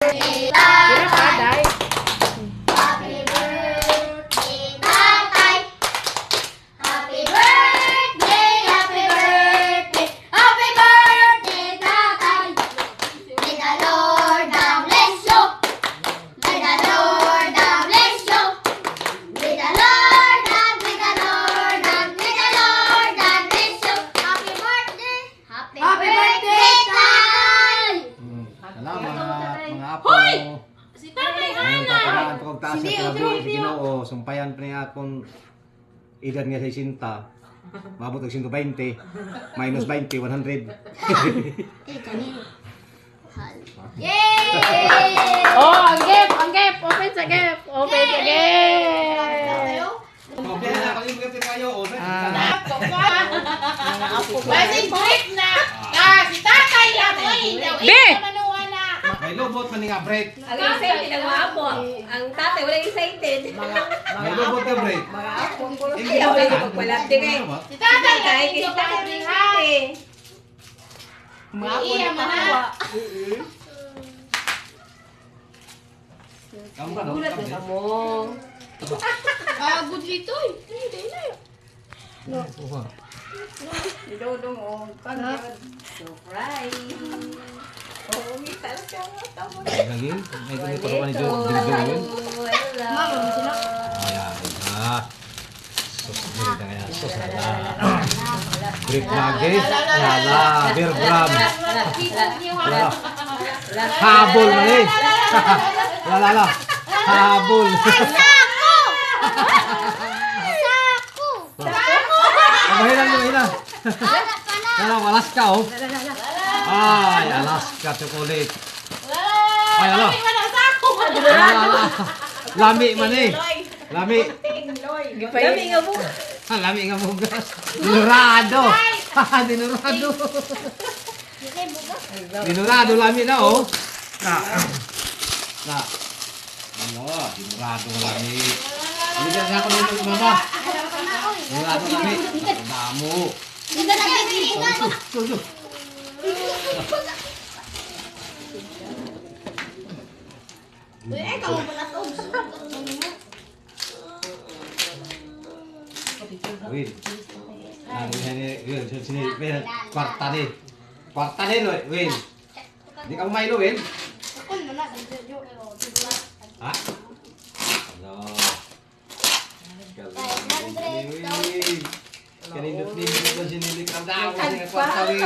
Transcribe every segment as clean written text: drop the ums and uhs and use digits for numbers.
Tatay. Happy birthday, Tatay. Happy birthday, happy birthday, happy birthday, Tatay. May the Lord bless you. May the Lord bless you. May the Lord, may the Lord, may the Lord bless you. Happy birthday, happy birthday, Tatay. Salamat mga apo. Si Tatay Ngayon Ana. tapagaan ko taas sa kalabi sa Ginoo. Sumpayan pa niya akong edad niya sa isinta. Mabot og 120. Minus 20, 100. Yay! Oh, ang gift, ang gift. Open sa gift. Open sa gift. Okay na, kalimutan kayo. Basic break na. Si Tatay lang. Be! May lobot man nga break. Ang excited ang mga apo. Ang tatay wala excited. May lobot ka break. Mga apo. Ayaw lang yung pagpalapti kay. Si Tatay lang. Kaya kasi tatay rin natin. Mga apo na pakawa. Kamu ka, no? Gulat na ka mo. Good dito eh. Didodong o. Pagod. Surprise. Oo, ngita lang siya. Tama. Lagi, may tuturuan ni Joe. Binigyan. Mama mo sila. Ayan. Sus, ganito nga yan. Sus, break lagi. Lala, beer gram. Lala. Habol man eh. Lala. Habol. Mahilang. Lala, Alaska oh. Ay, Alaska chocolate. Ay, ala. Lala. Lami man eh. Lami. Dami nga mo. Lami nga mo gas. Dinurado. Dinurado. Dinurado lami na oh. Na. Ano, dinurado lami. Hindi ka ako nito mama. Dinurado lami. Damo. Tuh. Win. Win, sini, Win. Kwarta nih lo, Win. Di kamu main lo, Win? Hah? No. Win. Kanindot-nindot na sinilik ang daw kasi nga kwarta, Win.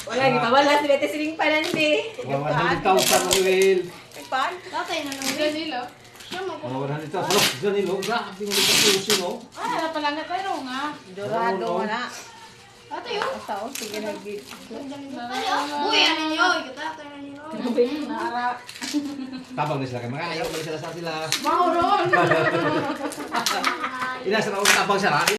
Wala, gipawala si Bete Siling pa nandi. 100,000 mo, Win. Pan? Tatay na nung ganilo. Siya mo. 100,000. Ano? Diyan nilo. Grabe nga dito puso, no? Harap pa lang na tayo nga. Dorado na. Tatay yun. Sao, sige lagi. Uy, ano nyo? Tatay na nyo. Tabang na sila kay mga ayaw. Balik sila sa sila. Mahuron. Ina, sa tabang sila.